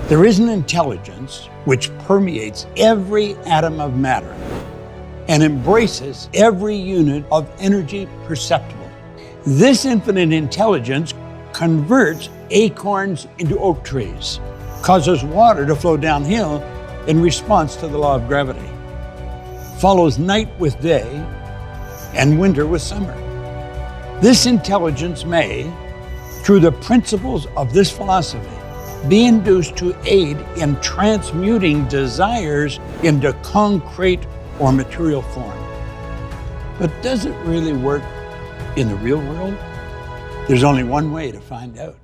There is an intelligence which permeates every atom of matter and embraces every unit of energy perceptible. This infinite intelligence converts acorns into oak trees, causes water to flow downhill in response to the law of gravity, follows night with day and winter with summer. This intelligence may, through the principles of this philosophy, be induced to aid in transmuting desires into concrete or material form. But does it really work in the real world? There's only one way to find out.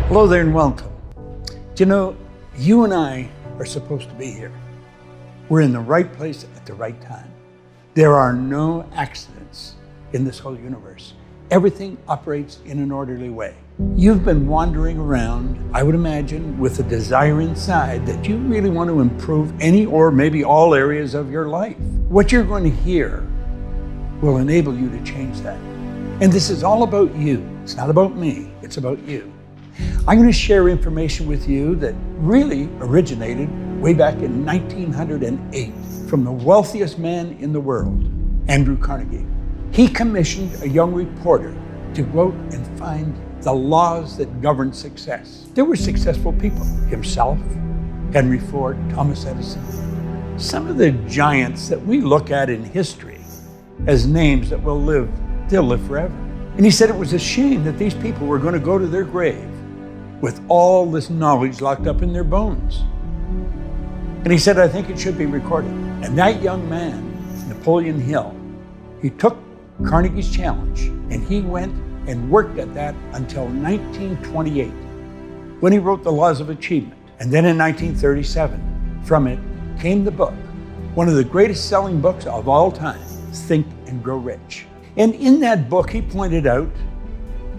Hello there and welcome. Do you know, you and I are supposed to be here. We're in the right place at the right time. There are no accidents in this whole universe. Everything operates in an orderly way. You've been wandering around, I would imagine, with a desire inside that you really want to improve any or maybe all areas of your life. What you're going to hear will enable you to change that. And this is all about you. It's not about me, it's about you. I'm going to share information with you that really originated way back in 1908 from the wealthiest man in the world, Andrew Carnegie. He commissioned a young reporter to go out and find the laws that govern success. There were successful people, himself, Henry Ford, Thomas Edison. Some of the giants that we look at in history as names that they'll live forever. And he said it was a shame that these people were going to go to their grave with all this knowledge locked up in their bones. And he said, I think it should be recorded. And that young man, Napoleon Hill, he took Carnegie's challenge and he went and worked at that until 1928, when he wrote The Laws of Achievement. And then in 1937, from it came the book, one of the greatest selling books of all time, Think and Grow Rich. And in that book, he pointed out,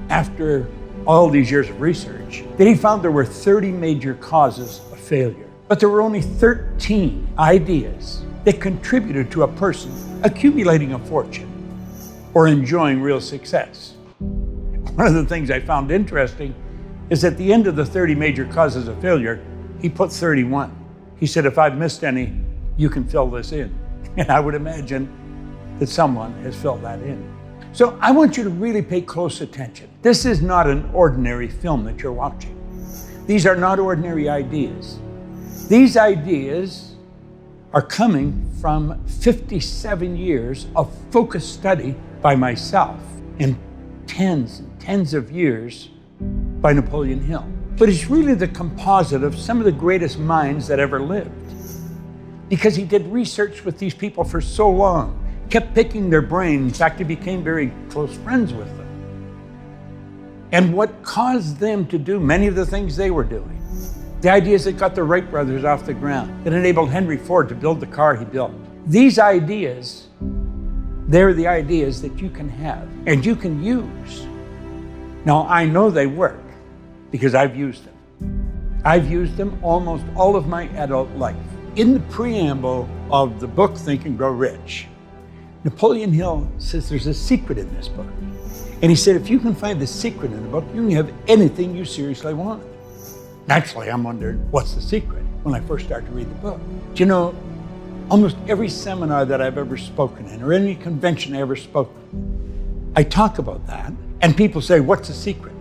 after all these years of research, that he found there were 30 major causes of failure. But there were only 13 ideas that contributed to a person accumulating a fortune or enjoying real success. One of the things I found interesting is at the end of the 30 major causes of failure, he put 31. He said, if I've missed any, you can fill this in. And I would imagine that someone has filled that in. So I want you to really pay close attention. This is not an ordinary film that you're watching. These are not ordinary ideas. These ideas are coming from 57 years of focused study by myself and tens of years by Napoleon Hill. But it's really the composite of some of the greatest minds that ever lived. Because he did research with these people for so long, kept picking their brains. In fact, he became very close friends with them. And what caused them to do many of the things they were doing, the ideas that got the Wright brothers off the ground, that enabled Henry Ford to build the car he built. These ideas, they're the ideas that you can have and you can use. Now, I know they work because I've used them. I've used them almost all of my adult life. In the preamble of the book, Think and Grow Rich, Napoleon Hill says there's a secret in this book. And he said, if you can find the secret in the book, you can have anything you seriously want. Naturally, I'm wondering, what's the secret when I first started to read the book? Do you know, almost every seminar that I've ever spoken in, or any convention I ever spoke in, I talk about that, and people say, what's the secret?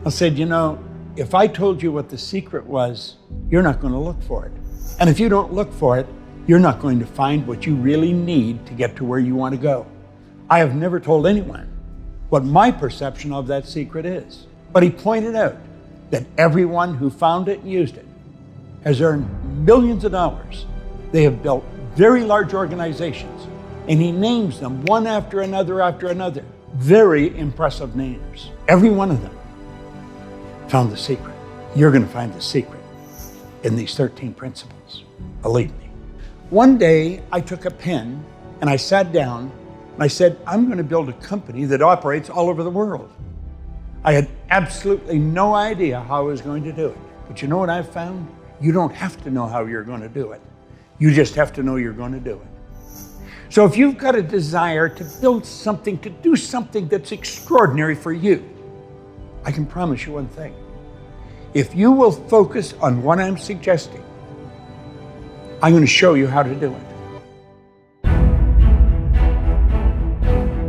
I said, you know, if I told you what the secret was, you're not going to look for it. And if you don't look for it, you're not going to find what you really need to get to where you want to go. I have never told anyone what my perception of that secret is. But he pointed out that everyone who found it and used it has earned millions of dollars. They have built very large organizations, and he names them one after another. Very impressive names. Every one of them found the secret. You're going to find the secret. in these 13 principles. Believe me. One day I took a pen and I sat down and I said, I'm going to build a company that operates all over the world. I had absolutely no idea how I was going to do it. But you know what I've found? You don't have to know how you're going to do it. You just have to know you're going to do it. So if you've got a desire to build something, to do something that's extraordinary for you, I can promise you one thing. If you will focus on what I'm suggesting, I'm going to show you how to do it.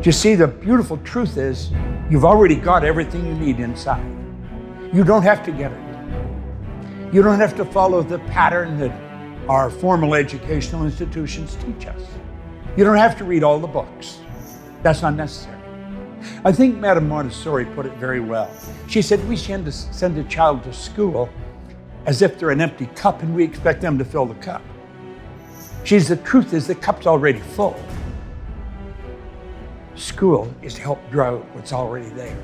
You see, the beautiful truth is you've already got everything you need inside. You don't have to get it. You don't have to follow the pattern that our formal educational institutions teach us. You don't have to read all the books. That's not necessary. I think Madame Montessori put it very well. She said we send a child to school as if they're an empty cup and we expect them to fill the cup. She says the truth is the cup's already full. School is to help draw out what's already there.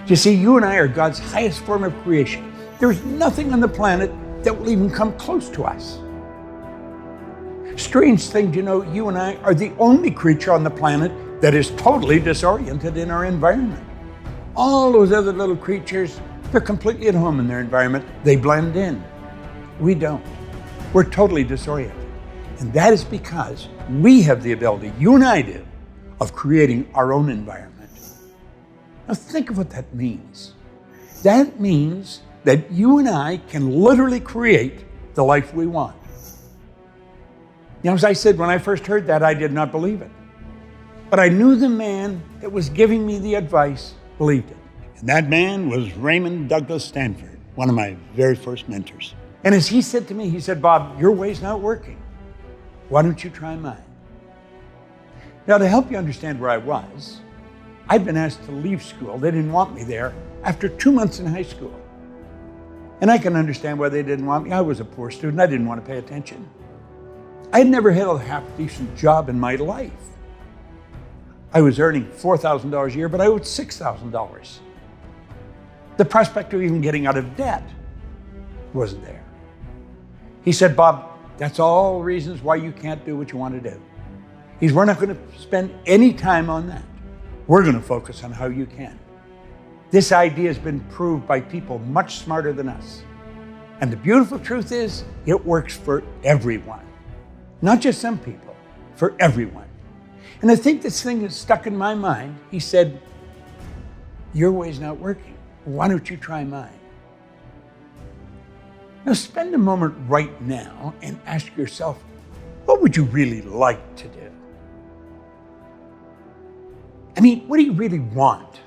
You see, you and I are God's highest form of creation. There's nothing on the planet that will even come close to us. Strange thing, you and I are the only creature on the planet that is totally disoriented in our environment. All those other little creatures, they're completely at home in their environment. They blend in. We don't. We're totally disoriented. And that is because we have the ability, you and I do, of creating our own environment. Now think of what that means. That means that you and I can literally create the life we want. Now, as I said, when I first heard that, I did not believe it. But I knew the man that was giving me the advice believed it. And that man was Raymond Douglas Stanford, one of my very first mentors. And as he said to me, he said, Bob, your way's not working. Why don't you try mine? Now, to help you understand where I was, I'd been asked to leave school. They didn't want me there after 2 months in high school. And I can understand why they didn't want me. I was a poor student. I didn't want to pay attention. I had never had a half-decent job in my life. I was earning $4,000 a year, but I owed $6,000. The prospect of even getting out of debt wasn't there. He said, Bob, that's all reasons why you can't do what you want to do. We're not going to spend any time on that. We're going to focus on how you can. This idea has been proved by people much smarter than us. And the beautiful truth is, it works for everyone. Not just some people, for everyone. And I think this thing is stuck in my mind. He said, your way's not working. Why don't you try mine? Now spend a moment right now and ask yourself, what would you really like to do? I mean, what do you really want?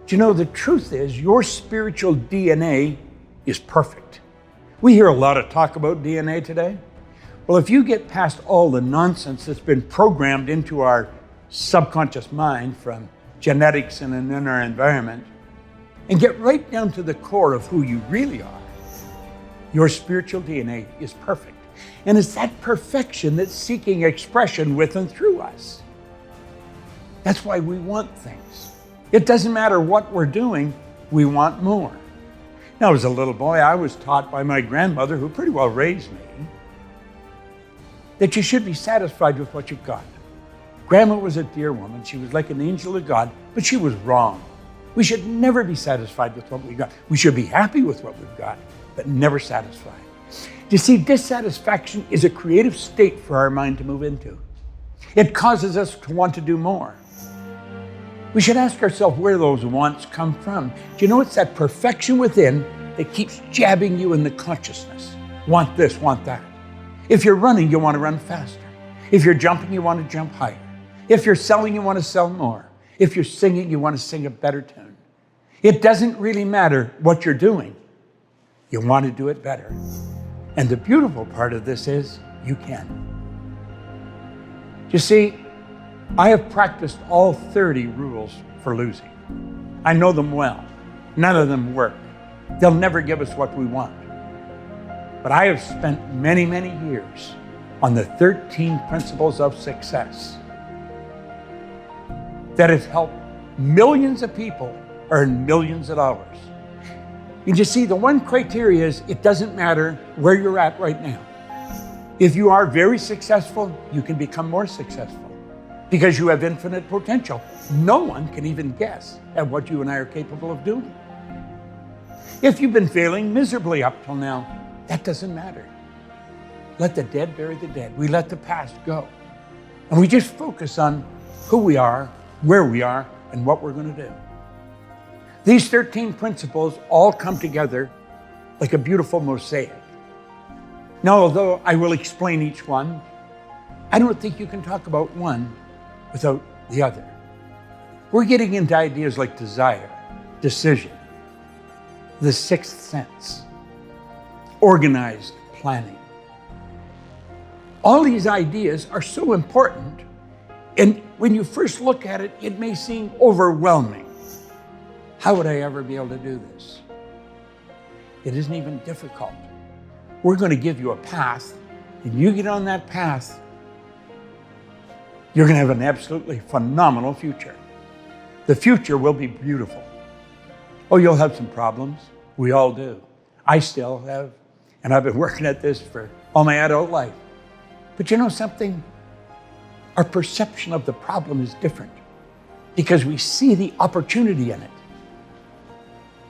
Do the truth is your spiritual DNA is perfect. We hear a lot of talk about DNA today. Well, if you get past all the nonsense that's been programmed into our subconscious mind from genetics and in our environment, and get right down to the core of who you really are, your spiritual DNA is perfect. And it's that perfection that's seeking expression with and through us. That's why we want things. It doesn't matter what we're doing, we want more. Now, as a little boy, I was taught by my grandmother, who pretty well raised me, that you should be satisfied with what you've got. Grandma was a dear woman. She was like an angel of God, but she was wrong. We should never be satisfied with what we got. We should be happy with what we've got, but never satisfied. You see, dissatisfaction is a creative state for our mind to move into. It causes us to want to do more. We should ask ourselves where those wants come from. Do you know it's that perfection within that keeps jabbing you in the consciousness? Want this, want that. If you're running, you want to run faster. If you're jumping, you want to jump higher. If you're selling, you want to sell more. If you're singing, you want to sing a better tune. It doesn't really matter what you're doing. You want to do it better. And the beautiful part of this is you can. You see, I have practiced all 30 rules for losing. I know them well. None of them work. They'll never give us what we want. But I have spent many, many years on the 13 principles of success that have helped millions of people earn millions of dollars. You just see, the one criteria is it doesn't matter where you're at right now. If you are very successful, you can become more successful because you have infinite potential. No one can even guess at what you and I are capable of doing. If you've been failing miserably up till now, that doesn't matter. Let the dead bury the dead. We let the past go. And we just focus on who we are, where we are, and what we're going to do. These 13 principles all come together like a beautiful mosaic. Now, although I will explain each one, I don't think you can talk about one without the other. We're getting into ideas like desire, decision, the sixth sense, organized planning. All these ideas are so important, and when you first look at it, it may seem overwhelming. How would I ever be able to do this? It isn't even difficult. We're going to give you a path, and you get on that path, you're going to have an absolutely phenomenal future. The future will be beautiful. Oh, you'll have some problems. We all do. I still have, and I've been working at this for all my adult life. But you know something? Our perception of the problem is different because we see the opportunity in it.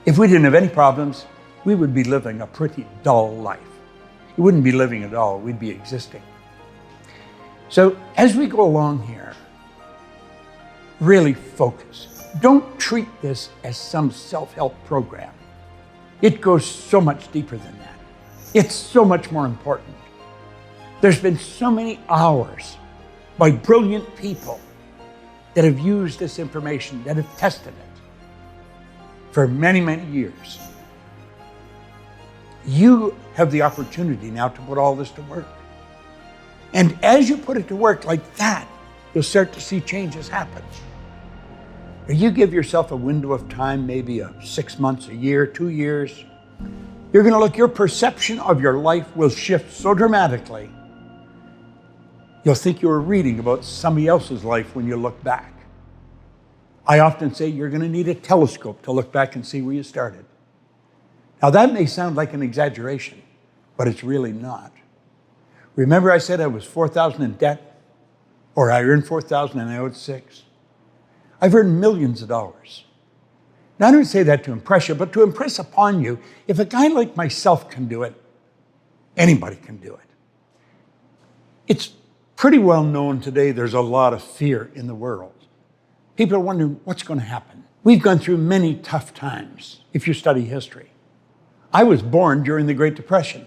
If we didn't have any problems, we would be living a pretty dull life. We wouldn't be living at all, we'd be existing. So as we go along here, really focus. Don't treat this as some self-help program. It goes so much deeper than that. It's so much more important. There's been so many hours by brilliant people that have used this information, that have tested it for many, many years. You have the opportunity now to put all this to work. And as you put it to work like that, you'll start to see changes happen. Or you give yourself a window of time, maybe 6 months, a year, 2 years. You're going to look, your perception of your life will shift so dramatically. You'll think you were reading about somebody else's life when you look back. I often say you're going to need a telescope to look back and see where you started. Now that may sound like an exaggeration, but it's really not. Remember I said I was $4,000 in debt? Or I earned $4,000 and I owed $6,000? I've earned millions of dollars. Now I don't say that to impress you, but to impress upon you, if a guy like myself can do it, anybody can do it. It's pretty well known today there's a lot of fear in the world. People are wondering what's going to happen. We've gone through many tough times if you study history. I was born during the Great Depression.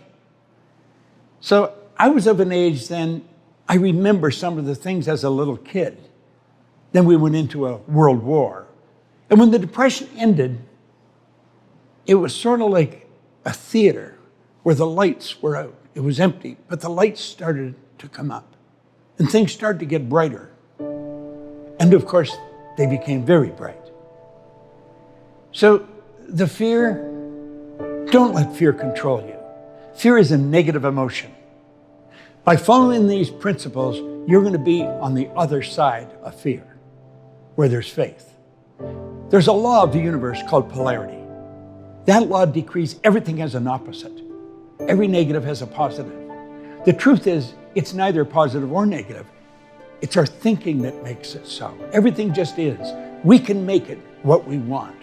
So I was of an age then, I remember some of the things as a little kid. Then we went into a world war. And when the Depression ended, it was sort of like a theater where the lights were out. It was empty, but the lights started to come up. And things started to get brighter. And of course, they became very bright. So the fear, don't let fear control you. Fear is a negative emotion. By following these principles, you're going to be on the other side of fear, where there's faith. There's a law of the universe called polarity. That law decrees everything has an opposite. Every negative has a positive. The truth is, it's neither positive or negative. It's our thinking that makes it so. Everything just is. We can make it what we want.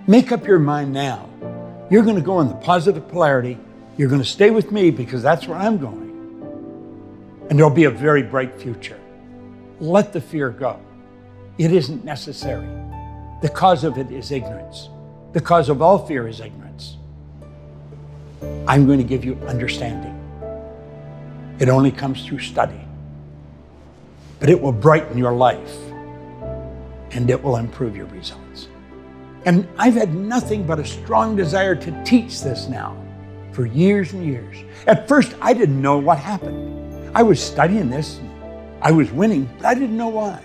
Make up your mind now. You're going to go in the positive polarity. You're going to stay with me because that's where I'm going. And there'll be a very bright future. Let the fear go. It isn't necessary. The cause of it is ignorance. The cause of all fear is ignorance. I'm going to give you understanding. It only comes through study. But it will brighten your life and it will improve your results. And I've had nothing but a strong desire to teach this now for years and years. At first, I didn't know what happened. I was studying this, I was winning, but I didn't know why.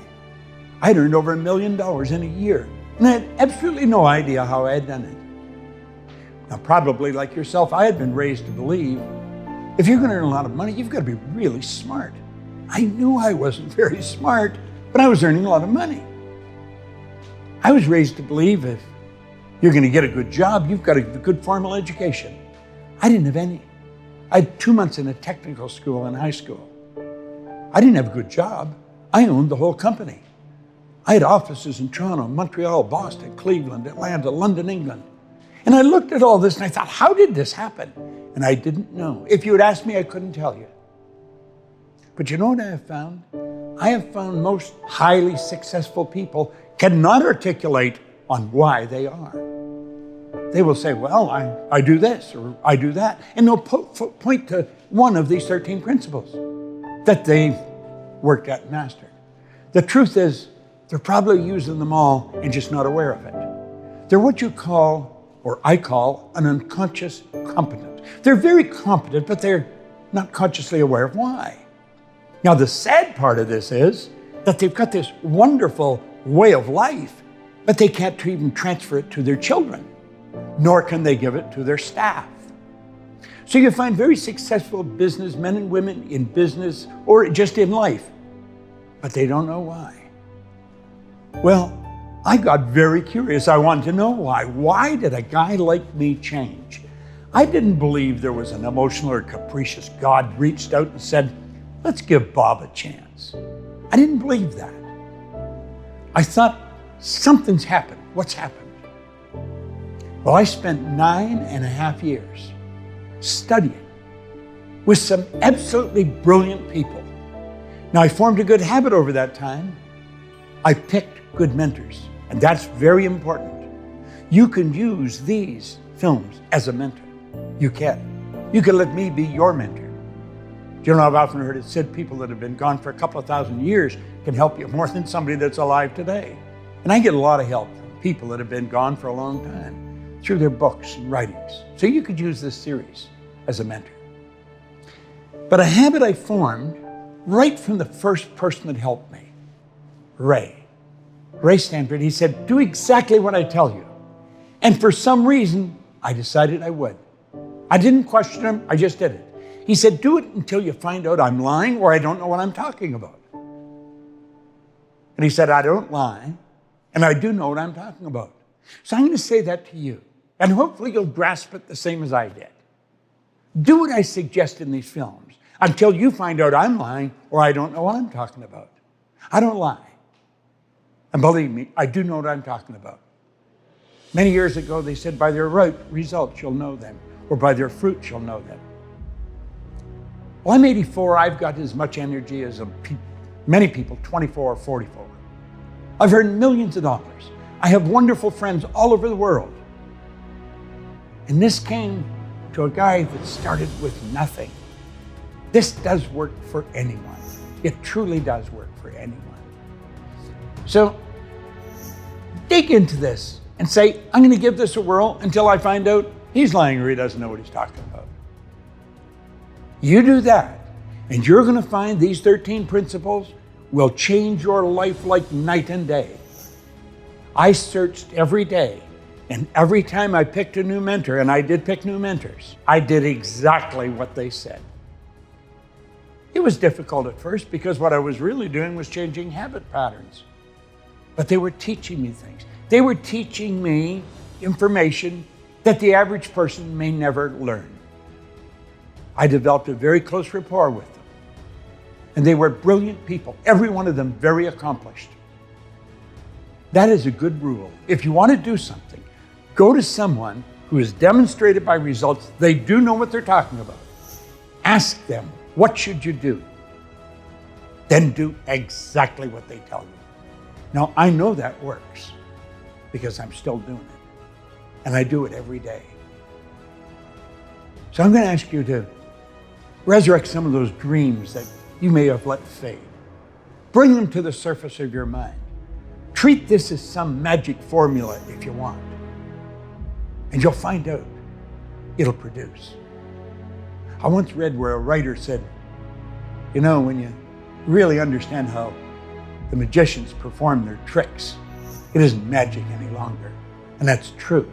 I had earned over $1 million in a year, and I had absolutely no idea how I had done it. Now, probably like yourself, I had been raised to believe if you're going to earn a lot of money, you've got to be really smart. I knew I wasn't very smart, but I was earning a lot of money. I was raised to believe if You're going to get a good job. You've got a good formal education. I didn't have any. I had 2 months in a technical school in high school. I didn't have a good job. I owned the whole company. I had offices in Toronto, Montreal, Boston, Cleveland, Atlanta, London, England. And I looked at all this and I thought, how did this happen? And I didn't know. If you had asked me, I couldn't tell you. But you know what I have found? I have found most highly successful people cannot articulate on why they are. They will say, well, I do this or I do that. And they'll point to one of these 13 principles that they worked at and mastered. The truth is, they're probably using them all and just not aware of it. They're what you call, or I call, an unconscious competent. They're very competent, but they're not consciously aware of why. Now, the sad part of this is that they've got this wonderful way of life, but they can't even transfer it to their children, nor can they give it to their staff. So you find very successful businessmen and women in business or just in life, but they don't know why. Well, I got very curious. I wanted to know why. Why did a guy like me change? I didn't believe there was an emotional or capricious God reached out and said, let's give Bob a chance. I didn't believe that. I thought, something's happened. What's happened? Well, I spent 9.5 years studying with some absolutely brilliant people. Now, I formed a good habit over that time. I picked good mentors, and that's very important. You can use these films as a mentor. You can. You can let me be your mentor. Do you know, I've often heard it said people that have been gone for a couple of thousand years can help you more than somebody that's alive today. And I get a lot of help from people that have been gone for a long time through their books and writings. So you could use this series as a mentor. But a habit I formed right from the first person that helped me, Ray Stanford, he said, do exactly what I tell you. And for some reason, I decided I would. I didn't question him, I just did it. He said, do it until you find out I'm lying or I don't know what I'm talking about. And he said, I don't lie, and I do know what I'm talking about. So I'm going to say that to you, and hopefully you'll grasp it the same as I did. Do what I suggest in these films until you find out I'm lying or I don't know what I'm talking about. I don't lie. And believe me, I do know what I'm talking about. Many years ago, they said, by their results, you'll know them, or by their fruits, you'll know them. Well, I'm 84. I've got as much energy as many people, 24 or 44. I've earned millions of dollars. I have wonderful friends all over the world. And this came to a guy that started with nothing. This does work for anyone. It truly does work for anyone. So dig into this and say, I'm going to give this a whirl until I find out he's lying or he doesn't know what he's talking about. You do that, and you're going to find these 13 principles will change your life like night and day. I searched every day, and every time I picked a new mentor, and I did pick new mentors, I did exactly what they said. It was difficult at first because what I was really doing was changing habit patterns. But they were teaching me things. They were teaching me information that the average person may never learn. I developed a very close rapport with them. And they were brilliant people, every one of them very accomplished. That is a good rule. If you want to do something, go to someone who has demonstrated by results they do know what they're talking about. Ask them, what should you do? Then do exactly what they tell you. Now, I know that works because I'm still doing it. And I do it every day. So I'm going to ask you to resurrect some of those dreams that you may have let fade. Bring them to the surface of your mind. Treat this as some magic formula if you want. And you'll find out it'll produce. I once read where a writer said, you know, when you really understand how the magicians perform their tricks, it isn't magic any longer. And that's true.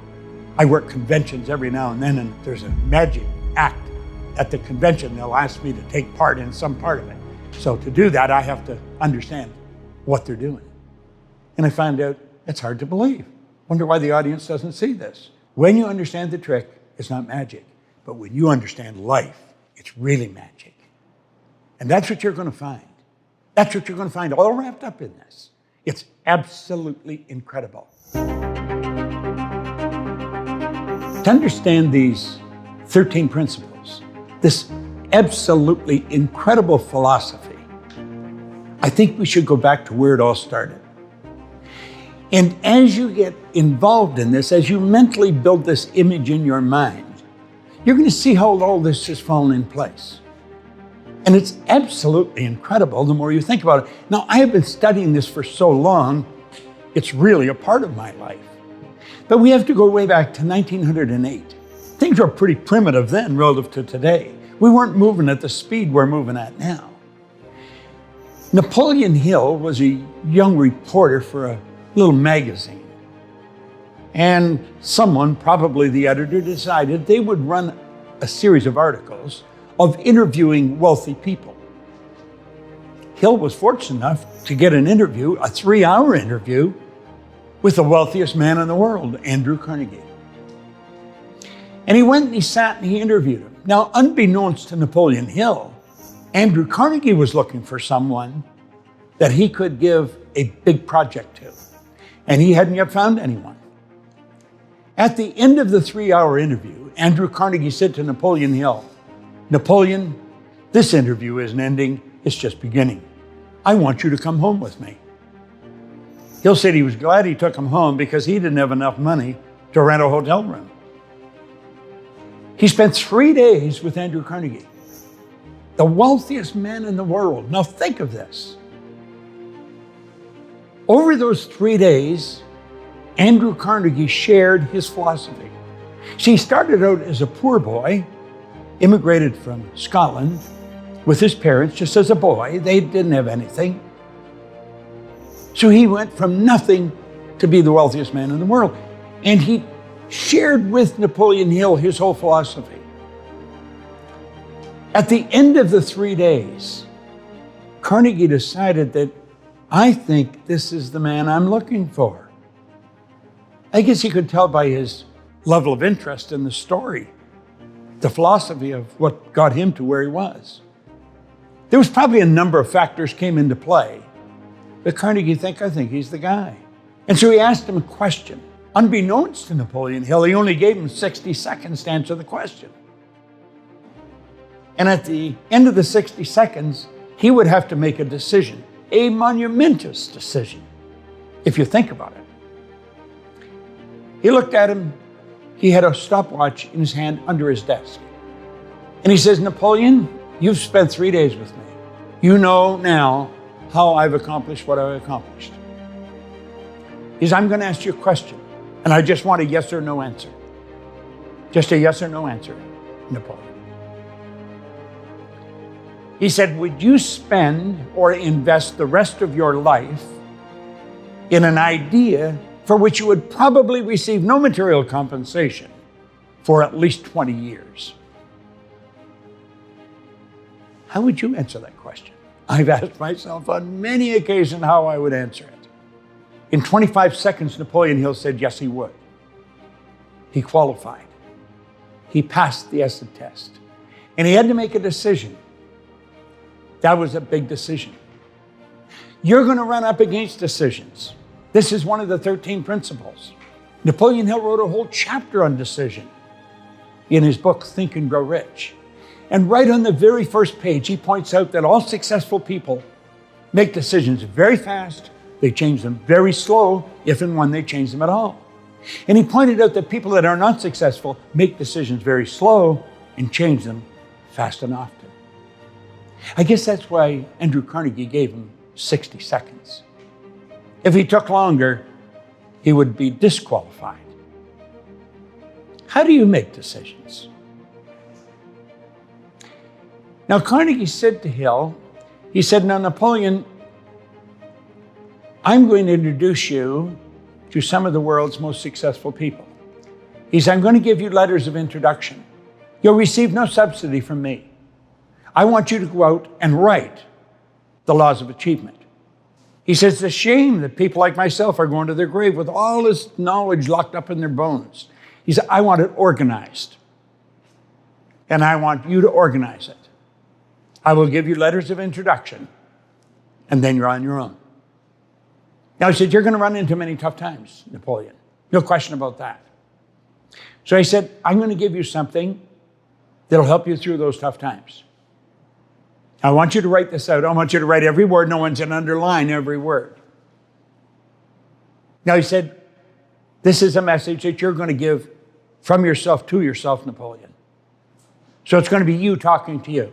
I work conventions every now and then, and there's a magic act at the convention. They'll ask me to take part in some part of it. So to do that, I have to understand what they're doing. And I found out it's hard to believe. Wonder why the audience doesn't see this. When you understand the trick, it's not magic. But when you understand life, it's really magic. And that's what you're going to find. That's what you're going to find all wrapped up in this. It's absolutely incredible. To understand these 13 principles, this absolutely incredible philosophy, I think we should go back to where it all started. And as you get involved in this, as you mentally build this image in your mind, you're going to see how all this has fallen in place. And it's absolutely incredible the more you think about it. Now, I have been studying this for so long, it's really a part of my life. But we have to go way back to 1908. Things were pretty primitive then relative to today. We weren't moving at the speed we're moving at now. Napoleon Hill was a young reporter for a little magazine. And someone, probably the editor, decided they would run a series of articles of interviewing wealthy people. Hill was fortunate enough to get an interview, a 3-hour interview, with the wealthiest man in the world, Andrew Carnegie. And he went and he sat and he interviewed him. Now, unbeknownst to Napoleon Hill, Andrew Carnegie was looking for someone that he could give a big project to. And he hadn't yet found anyone. At the end of the 3-hour interview, Andrew Carnegie said to Napoleon Hill, "Napoleon, this interview isn't ending, it's just beginning. I want you to come home with me." Hill said he was glad he took him home because he didn't have enough money to rent a hotel room. He spent 3 days with Andrew Carnegie, the wealthiest man in the world. Now think of this. Over those 3 days, Andrew Carnegie shared his philosophy. See, he started out as a poor boy, immigrated from Scotland with his parents just as a boy. They didn't have anything. So he went from nothing to be the wealthiest man in the world. And he shared with Napoleon Hill his whole philosophy. At the end of the 3 days, Carnegie decided that, I think this is the man I'm looking for. I guess he could tell by his level of interest in the story, the philosophy of what got him to where he was. There was probably a number of factors came into play. But Carnegie I think he's the guy. And so he asked him a question. Unbeknownst to Napoleon Hill, he only gave him 60 seconds to answer the question. And at the end of the 60 seconds, he would have to make a decision, a monumentous decision, if you think about it. He looked at him. He had a stopwatch in his hand under his desk. And he says, "Napoleon, you've spent 3 days with me. You know now how I've accomplished what I've accomplished. He says, I'm going to ask you a question, and I just want a yes or no answer. Just a yes or no answer, Napoleon." He said, "Would you spend or invest the rest of your life in an idea for which you would probably receive no material compensation for at least 20 years? How would you answer that question?" I've asked myself on many occasions how I would answer it. In 25 seconds, Napoleon Hill said yes, he would. He qualified. He passed the essay test. And he had to make a decision. That was a big decision. You're going to run up against decisions. This is one of the 13 principles. Napoleon Hill wrote a whole chapter on decision in his book, Think and Grow Rich. And right on the very first page, he points out that all successful people make decisions very fast. They change them very slow, if and when they change them at all. And he pointed out that people that are not successful make decisions very slow and change them fast and often. I guess that's why Andrew Carnegie gave him 60 seconds. If he took longer, he would be disqualified. How do you make decisions? Now, Carnegie said to Hill, he said, "Now, Napoleon, I'm going to introduce you to some of the world's most successful people." He said, "I'm going to give you letters of introduction. You'll receive no subsidy from me. I want you to go out and write the laws of achievement. He says, it's a shame that people like myself are going to their grave with all this knowledge locked up in their bones. He said, I want it organized. And I want you to organize it. I will give you letters of introduction, and then you're on your own. Now, he said, you're going to run into many tough times, Napoleon. No question about that. So he said, I'm going to give you something that'll help you through those tough times. I want you to write this out. I want you to write every word. No one's going to underline every word. Now, he said, this is a message that you're going to give from yourself to yourself, Napoleon. So it's going to be you talking to you.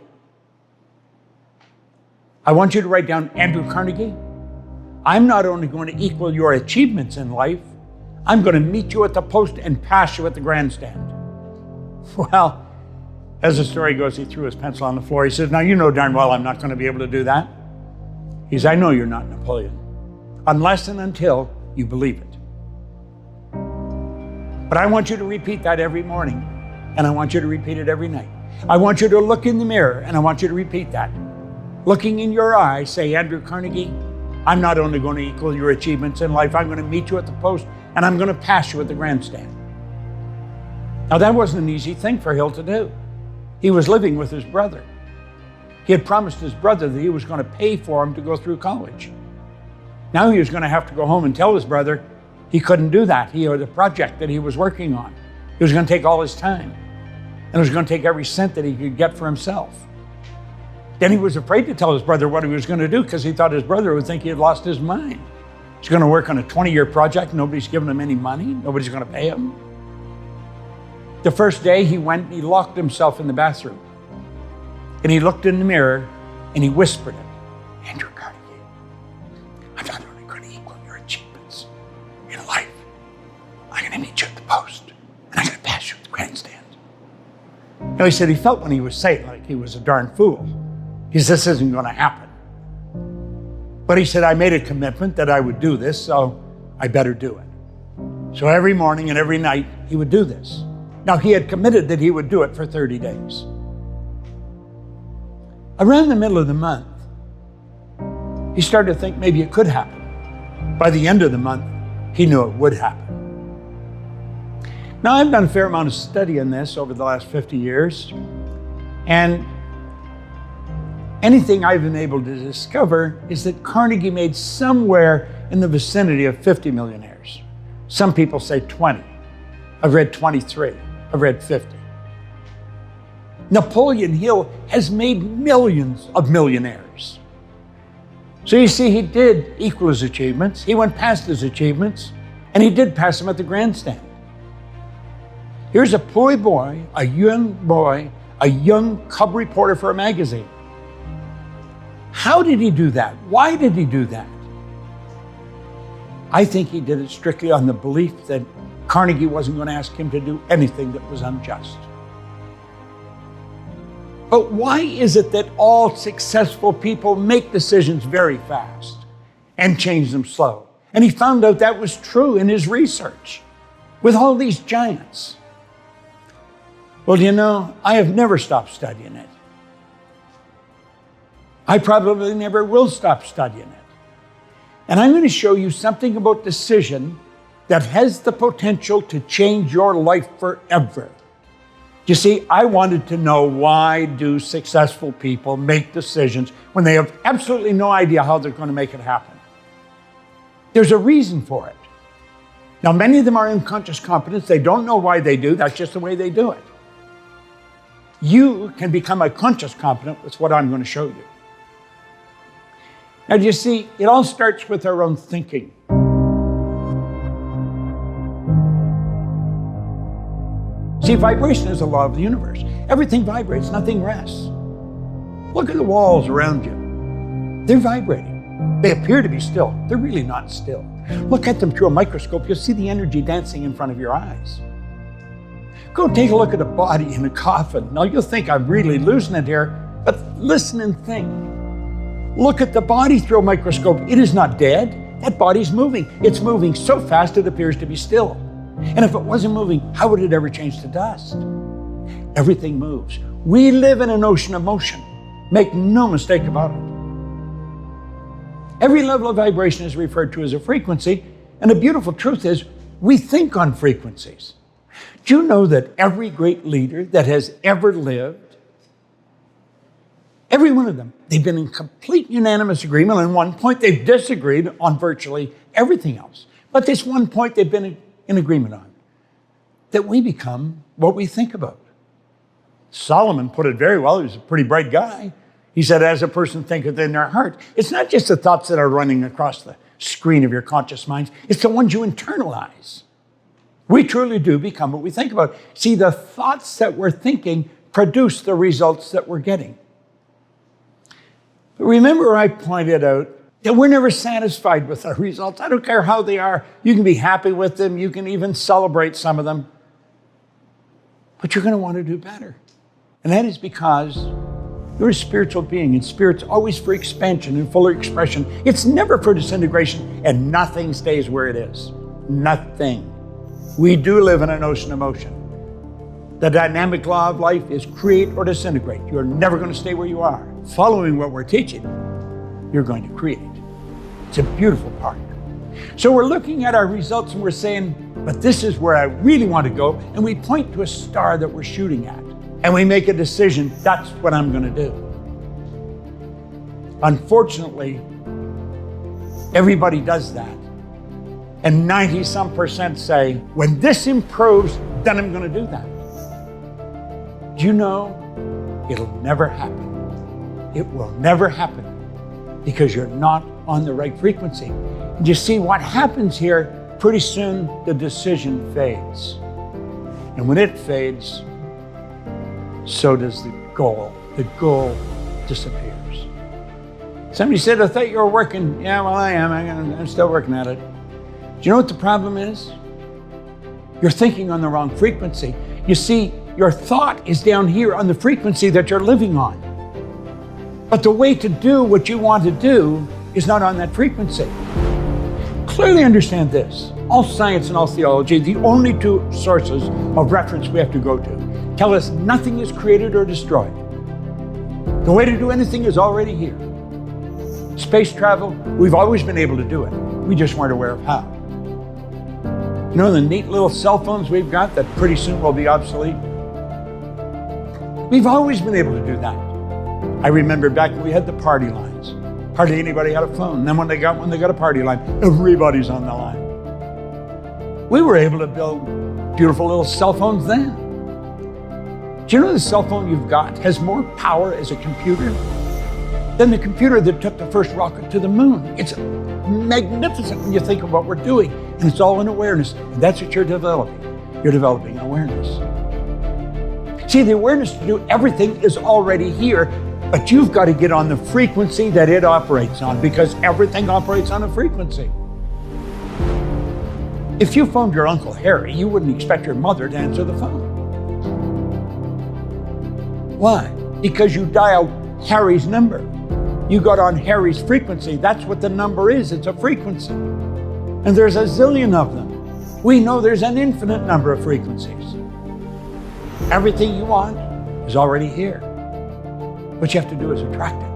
I want you to write down Andrew Carnegie. I'm not only going to equal your achievements in life, I'm going to meet you at the post and pass you at the grandstand. Well, as the story goes, he threw his pencil on the floor. He says, now you know darn well I'm not going to be able to do that. He says, I know you're not Napoleon, unless and until you believe it. But I want you to repeat that every morning, and I want you to repeat it every night. I want you to look in the mirror, and I want you to repeat that. Looking in your eyes, say, Andrew Carnegie, I'm not only going to equal your achievements in life, I'm going to meet you at the post, and I'm going to pass you at the grandstand. Now, that wasn't an easy thing for Hill to do. He was living with his brother. He had promised his brother that he was going to pay for him to go through college. Now he was going to have to go home and tell his brother he couldn't do that. He had a project that he was working on. It was going to take all his time, and it was going to take every cent that he could get for himself. Then he was afraid to tell his brother what he was going to do because he thought his brother would think he had lost his mind. He's going to work on a 20-year project. Nobody's giving him any money. Nobody's going to pay him. The first day he went and he locked himself in the bathroom. And he looked in the mirror and he whispered it. Andrew Carnegie, I'm not only going to equal your achievements in life, I'm going to meet you at the post and I'm going to pass you at the grandstand. Now he said he felt when he was saying like he was a darn fool. He said, this isn't going to happen. But he said, I made a commitment that I would do this, so I better do it. So every morning and every night he would do this. Now he had committed that he would do it for 30 days. Around the middle of the month, he started to think maybe it could happen. By the end of the month, he knew it would happen. Now I've done a fair amount of study on this over the last 50 years, and anything I've been able to discover is that Carnegie made somewhere in the vicinity of 50 millionaires. Some people say 20. I've read 23. I've read 50. Napoleon Hill has made millions of millionaires. So you see, he did equal his achievements. He went past his achievements, and he did pass them at the grandstand. Here's a poor boy, a young cub reporter for a magazine. How did he do that? Why did he do that? I think he did it strictly on the belief that Carnegie wasn't going to ask him to do anything that was unjust. But why is it that all successful people make decisions very fast and change them slow? And he found out that was true in his research with all these giants. Well, you know, I have never stopped studying it. I probably never will stop studying it. And I'm going to show you something about decision that has the potential to change your life forever. You see, I wanted to know, why do successful people make decisions when they have absolutely no idea how they're going to make it happen? There's a reason for it. Now, many of them are unconscious competence. They don't know why they do. That's just the way they do it. You can become a conscious competent with what I'm going to show you. Now, do you see, it all starts with our own thinking. See, vibration is a law of the universe. Everything vibrates, nothing rests. Look at the walls around you. They're vibrating. They appear to be still. They're really not still. Look at them through a microscope. You'll see the energy dancing in front of your eyes. Go take a look at a body in a coffin. Now, you'll think I'm really losing it here, but listen and think. Look at the body through a microscope. It is not dead. That body's moving. It's moving so fast it appears to be still. And if it wasn't moving, how would it ever change to dust? Everything moves. We live in an ocean of motion. Make no mistake about it. Every level of vibration is referred to as a frequency, and the beautiful truth is we think on frequencies. Do you know that every great leader that has ever lived, every one of them, they've been in complete unanimous agreement on one point. They've disagreed on virtually everything else. But this one point they've been in agreement on, that we become what we think about. Solomon put it very well. He was a pretty bright guy. He said, as a person thinketh in their heart. It's not just the thoughts that are running across the screen of your conscious minds. It's the ones you internalize. We truly do become what we think about. See, the thoughts that we're thinking produce the results that we're getting. But remember, I pointed out that we're never satisfied with our results. I don't care how they are. You can be happy with them. You can even celebrate some of them. But you're going to want to do better. And that is because you're a spiritual being, and spirit's always for expansion and fuller expression. It's never for disintegration, and nothing stays where it is. Nothing. We do live in an ocean of motion. The dynamic law of life is create or disintegrate. You're never going to stay where you are. Following what we're teaching, you're going to create. It's a beautiful part. So we're looking at our results and we're saying, but this is where I really want to go. And we point to a star that we're shooting at. And we make a decision, that's what I'm going to do. Unfortunately, everybody does that. And 90-some% say, when this improves, then I'm going to do that. Do you know, it'll never happen. It will never happen because you're not on the right frequency. And you see what happens here, pretty soon the decision fades. And when it fades, so does the goal. The goal disappears. Somebody said, I thought you were working. Yeah, well, I am. I'm still working at it. Do you know what the problem is? You're thinking on the wrong frequency. You see, your thought is down here on the frequency that you're living on. But the way to do what you want to do is not on that frequency. Clearly understand this. All science and all theology, the only two sources of reference we have to go to, tell us nothing is created or destroyed. The way to do anything is already here. Space travel, we've always been able to do it. We just weren't aware of how. You know the neat little cell phones we've got that pretty soon will be obsolete? We've always been able to do that. I remember back when we had the party lines. Hardly anybody had a phone. Then when they got one, they got a party line. Everybody's on the line. We were able to build beautiful little cell phones then. Do you know the cell phone you've got has more power as a computer than the computer that took the first rocket to the moon? It's magnificent when you think of what we're doing, and it's all in awareness. And that's what you're developing. You're developing awareness. See, the awareness to do everything is already here, but you've got to get on the frequency that it operates on, because everything operates on a frequency. If you phoned your Uncle Harry, you wouldn't expect your mother to answer the phone. Why? Because you dialed Harry's number. You got on Harry's frequency. That's what the number is. It's a frequency. And there's a zillion of them. We know there's an infinite number of frequencies. Everything you want is already here. What you have to do is attract it.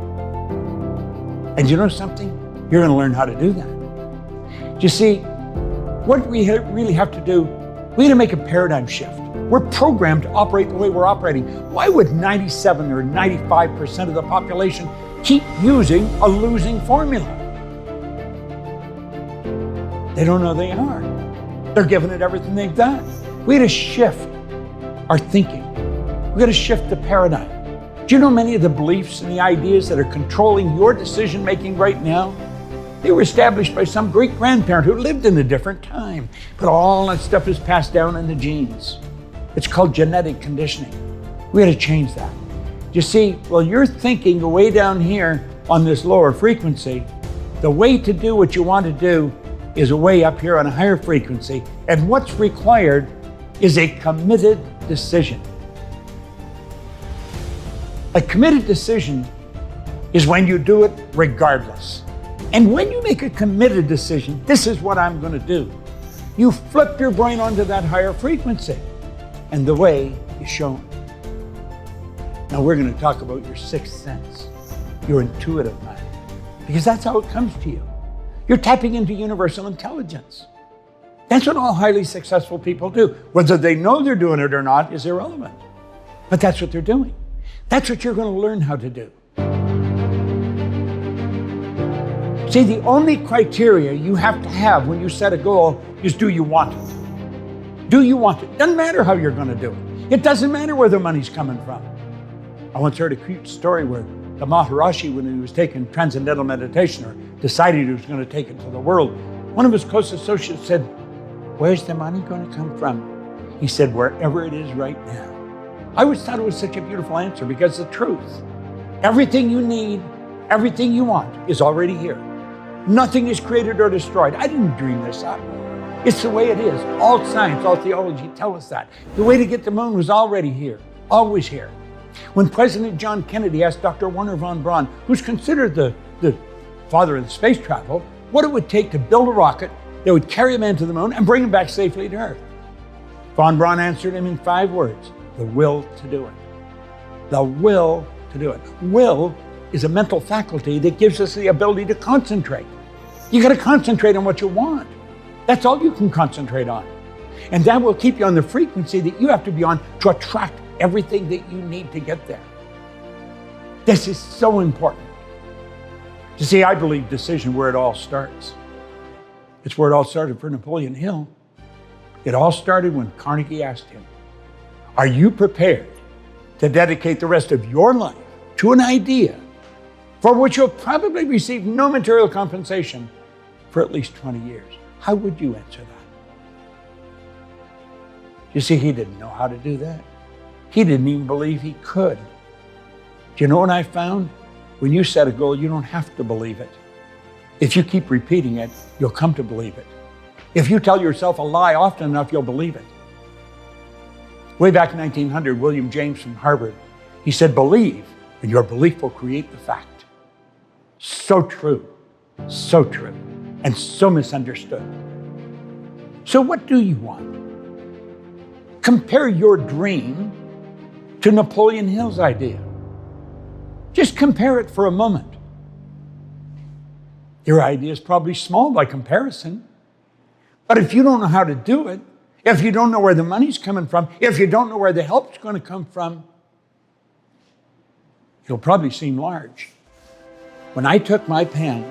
And you know something? You're going to learn how to do that. You see, what we really have to do, we have to make a paradigm shift. We're programmed to operate the way we're operating. Why would 97 or 95% of the population keep using a losing formula? They don't know they are. They're giving it everything they've got. We got to shift our thinking. We got to shift the paradigm. Do you know many of the beliefs and the ideas that are controlling your decision making right now? They were established by some great grandparent who lived in a different time. But all that stuff is passed down in the genes. It's called genetic conditioning. We got to change that. You see, well, you're thinking way down here on this lower frequency. The way to do what you want to do is way up here on a higher frequency. And what's required is a committed decision. A committed decision is when you do it regardless. And when you make a committed decision, this is what I'm going to do. You flip your brain onto that higher frequency. And the way is shown. Now we're going to talk about your sixth sense, your intuitive mind. because that's how it comes to you. You're tapping into universal intelligence. That's what all highly successful people do. Whether they know they're doing it or not is irrelevant. But that's what they're doing. That's what you're going to learn how to do. See, the only criteria you have to have when you set a goal is, do you want it? Do you want it? Doesn't matter how you're going to do it. It doesn't matter where the money's coming from. I once heard a cute story where the Maharishi, when he was taking transcendental meditation or decided he was going to take it to the world, one of his close associates said, "Where's the money going to come from?" He said, "Wherever it is right now." I always thought it was such a beautiful answer, because the truth, everything you need, everything you want is already here. Nothing is created or destroyed. I didn't dream this up. It's the way it is. All science, all theology tell us that. The way to get to the moon was already here, always here. When President John Kennedy asked Dr. Wernher von Braun, who's considered the father of space travel, what it would take to build a rocket that would carry a man to the moon and bring him back safely to Earth, von Braun answered him in 5 words: the will to do it. The will to do it. Will is a mental faculty that gives us the ability to concentrate. You got to concentrate on what you want. That's all you can concentrate on. And that will keep you on the frequency that you have to be on to attract everything that you need to get there. This is so important. You see, I believe decision where it all starts. It's where it all started for Napoleon Hill. It all started when Carnegie asked him, "Are you prepared to dedicate the rest of your life to an idea for which you'll probably receive no material compensation for at least 20 years? How would you answer that?" You see, he didn't know how to do that. He didn't even believe he could. Do you know what I found? When you set a goal, you don't have to believe it. If you keep repeating it, you'll come to believe it. If you tell yourself a lie often enough, you'll believe it. Way back in 1900, William James from Harvard, he said, "Believe, and your belief will create the fact." So true, and so misunderstood. So what do you want? Compare your dream to Napoleon Hill's idea. Just compare it for a moment. Your idea is probably small by comparison, but if you don't know how to do it, if you don't know where the money's coming from, if you don't know where the help's going to come from, it'll probably seem large. When I took my pen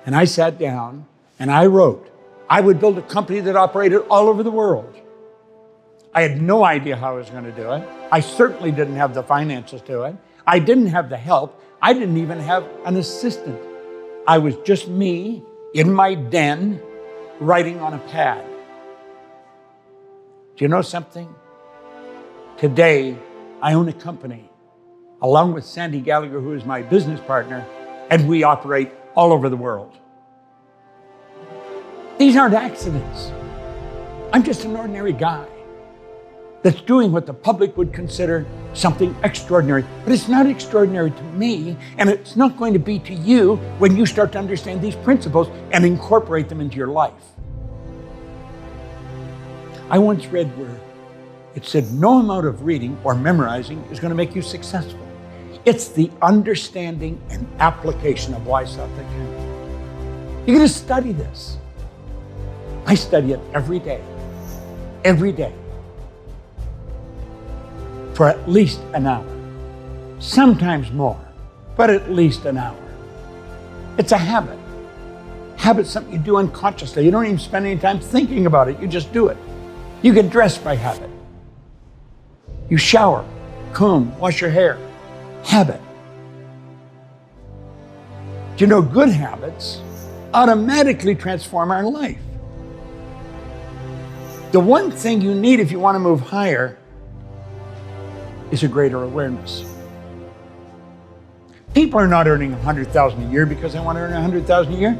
and I sat down and I wrote, I would build a company that operated all over the world. I had no idea how I was going to do it. I certainly didn't have the finances to it. I didn't have the help. I didn't even have an assistant. I was just me in my den writing on a pad. Do you know something? Today, I own a company along with Sandy Gallagher, who is my business partner, and we operate all over the world. These aren't accidents. I'm just an ordinary guy that's doing what the public would consider something extraordinary. But it's not extraordinary to me, and it's not going to be to you when you start to understand these principles and incorporate them into your life. I once read where it said, no amount of reading or memorizing is going to make you successful. It's the understanding and application of why stuff that counts. You're going to study this. I study it every day, for at least an hour, sometimes more, but at least an hour. It's a habit. Habit's something you do unconsciously. You don't even spend any time thinking about it. You just do it. You get dressed by habit. You shower, comb, wash your hair. Habit. Do you know good habits automatically transform our life? The one thing you need if you want to move higher is a greater awareness. People are not earning $100,000 a year because they want to earn $100,000 a year.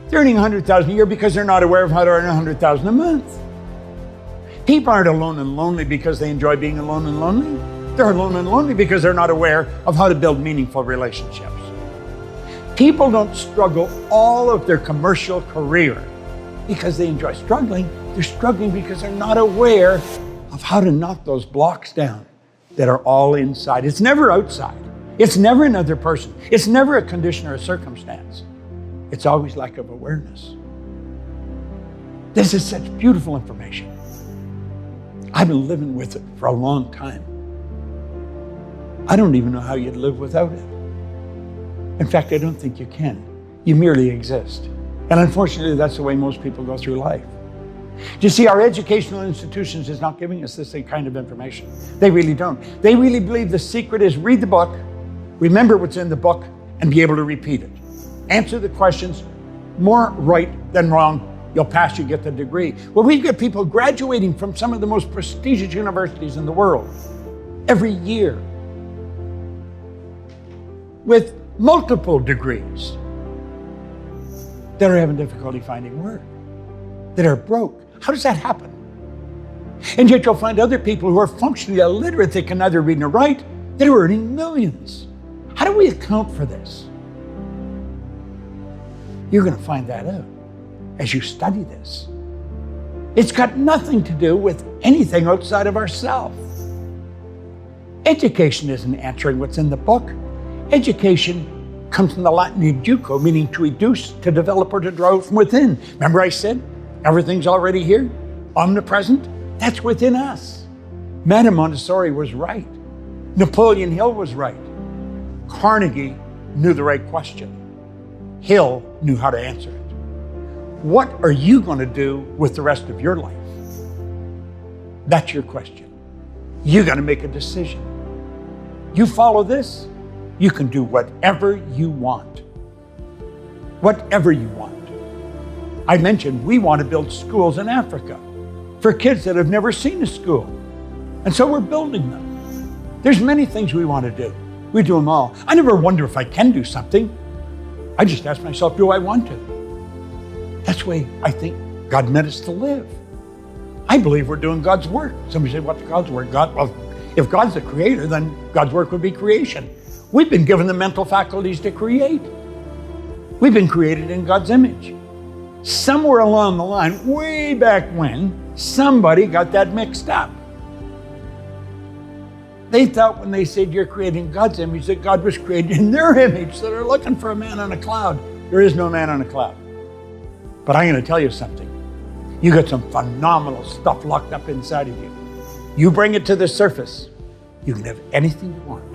They're earning $100,000 a year because they're not aware of how to earn $100,000 a month. People aren't alone and lonely because they enjoy being alone and lonely. They're alone and lonely because they're not aware of how to build meaningful relationships. People don't struggle all of their commercial career because they enjoy struggling. They're struggling because they're not aware of how to knock those blocks down that are all inside. It's never outside. It's never another person. It's never a condition or a circumstance. It's always lack of awareness. This is such beautiful information. I've been living with it for a long time. I don't even know how you'd live without it. In fact, I don't think you can. You merely exist. And unfortunately, that's the way most people go through life. Do you see, our educational institutions is not giving us this kind of information. They really don't. They really believe the secret is read the book, remember what's in the book, and be able to repeat it. Answer the questions, more right than wrong. You'll pass, you get the degree. Well, we've got people graduating from some of the most prestigious universities in the world every year with multiple degrees that are having difficulty finding work, that are broke. How does that happen? And yet you'll find other people who are functionally illiterate, they can neither read nor write, that are earning millions. How do we account for this? You're going to find that out as you study this. It's got nothing to do with anything outside of ourselves. Education isn't answering what's in the book. Education comes from the Latin educo, meaning to educe, to develop, or to draw from within. Remember I said, everything's already here, omnipresent? That's within us. Madame Montessori was right. Napoleon Hill was right. Carnegie knew the right question. Hill knew how to answer it. What are you going to do with the rest of your life? That's your question. You got to make a decision. You follow this, you can do whatever you want. Whatever you want. I mentioned we want to build schools in Africa for kids that have never seen a school. And so we're building them. There's many things we want to do. We do them all. I never wonder if I can do something. I just ask myself, do I want to? That's the way I think God meant us to live. I believe we're doing God's work. Somebody say, what's God's work? Well, if God's the creator, then God's work would be creation. We've been given the mental faculties to create. We've been created in God's image. Somewhere along the line, way back when, somebody got that mixed up. They thought when they said you're creating God's image, that God was created in their image, so they're looking for a man on a cloud. There is no man on a cloud. But I'm going to tell you something. You got some phenomenal stuff locked up inside of you. You bring it to the surface, you can have anything you want.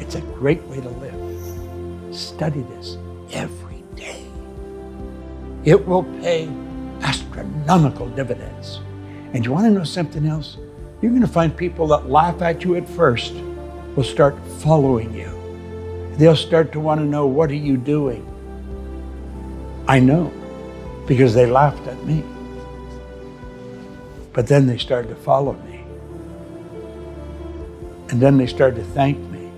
It's a great way to live. Study this every day. It will pay astronomical dividends. And you want to know something else? You're going to find people that laugh at you at first will start following you. They'll start to want to know, what are you doing? I know, because they laughed at me. But then they started to follow me. And then they started to thank me.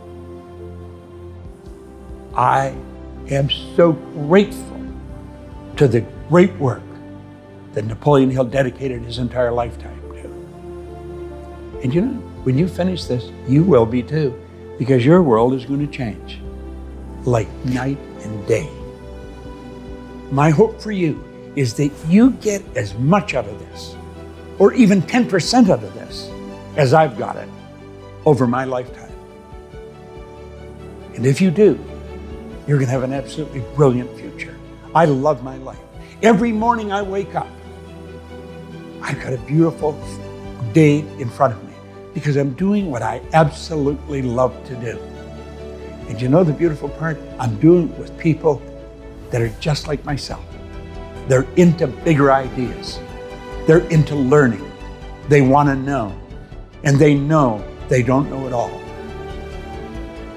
I am so grateful to the great work that Napoleon Hill dedicated his entire lifetime to. And you know, when you finish this, you will be too, because your world is going to change like night and day. My hope for you is that you get as much out of this, or even 10% out of this, as I've got it over my lifetime. And if you do, you're going to have an absolutely brilliant future. I love my life. Every morning I wake up, I've got a beautiful day in front of me because I'm doing what I absolutely love to do. And you know the beautiful part? I'm doing it with people that are just like myself. They're into bigger ideas. They're into learning. They want to know. And they know they don't know it all.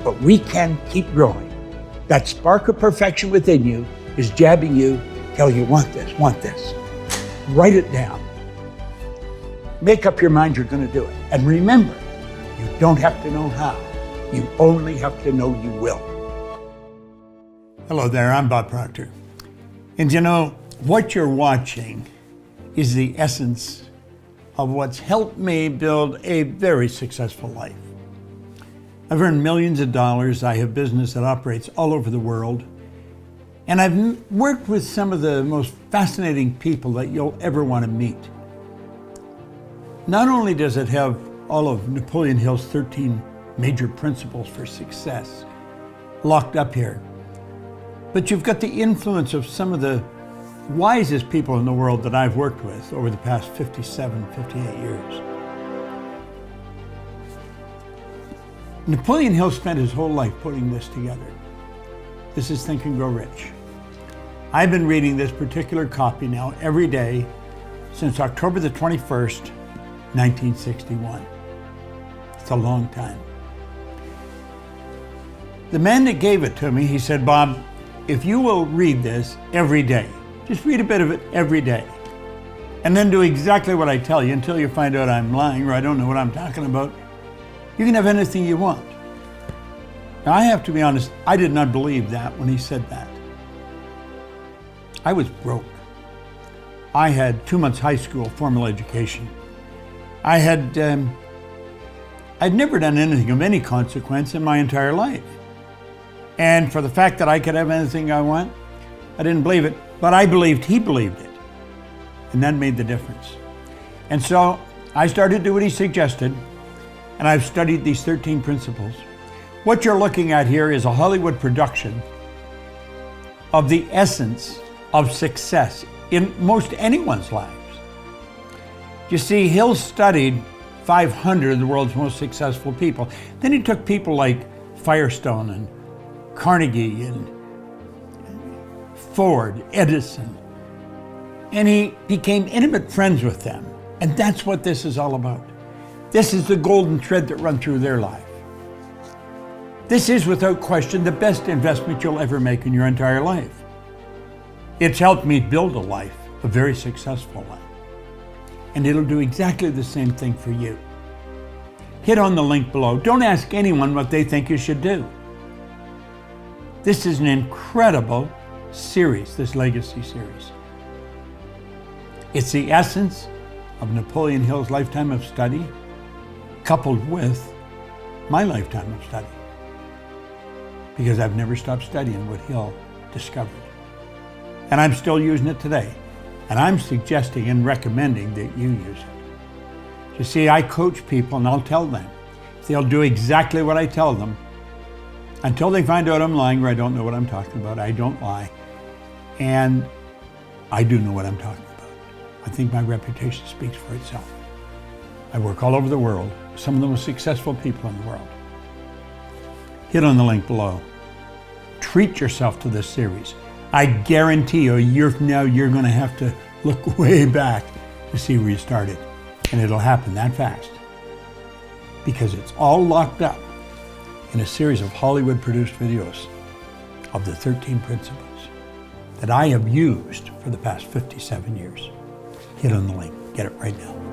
But we can keep growing. That spark of perfection within you is jabbing you, tell you, want this, want this. Write it down. Make up your mind you're going to do it. And remember, you don't have to know how. You only have to know you will. Hello there, I'm Bob Proctor. And you know, what you're watching is the essence of what's helped me build a very successful life. I've earned millions of dollars. I have business that operates all over the world. And I've worked with some of the most fascinating people that you'll ever want to meet. Not only does it have all of Napoleon Hill's 13 major principles for success locked up here. But you've got the influence of some of the wisest people in the world that I've worked with over the past 57, 58 years. Napoleon Hill spent his whole life putting this together. This is Think and Grow Rich. I've been reading this particular copy now every day since October the 21st, 1961. It's a long time. The man that gave it to me, he said, Bob, if you will read this every day, just read a bit of it every day, and then do exactly what I tell you until you find out I'm lying or I don't know what I'm talking about, you can have anything you want. Now, I have to be honest, I did not believe that when he said that. I was broke. I had 2 months high school formal education. I'd never done anything of any consequence in my entire life. And for the fact that I could have anything I want, I didn't believe it, but I believed he believed it. And that made the difference. And so I started to do what he suggested, and I've studied these 13 principles. What you're looking at here is a Hollywood production of the essence of success in most anyone's lives. You see, Hill studied 500 of the world's most successful people. Then he took people like Firestone and Carnegie and Ford, Edison, and he became intimate friends with them. And that's what this is all about. This is the golden thread that runs through their life. This is, without question, the best investment you'll ever make in your entire life. It's helped me build a life, a very successful one. And it'll do exactly the same thing for you. Hit on the link below. Don't ask anyone what they think you should do. This is an incredible series, this legacy series. It's the essence of Napoleon Hill's lifetime of study, coupled with my lifetime of study. Because I've never stopped studying what Hill discovered. And I'm still using it today. And I'm suggesting and recommending that you use it. You see, I coach people and I'll tell them. If they'll do exactly what I tell them, until they find out I'm lying or I don't know what I'm talking about, I don't lie. And I do know what I'm talking about. I think my reputation speaks for itself. I work all over the world, some of the most successful people in the world. Hit on the link below. Treat yourself to this series. I guarantee you, a year from now, you're going to have to look way back to see where you started. And it'll happen that fast. Because it's all locked up in a series of Hollywood-produced videos of the 13 principles that I have used for the past 57 years. Hit on the link. Get it right now.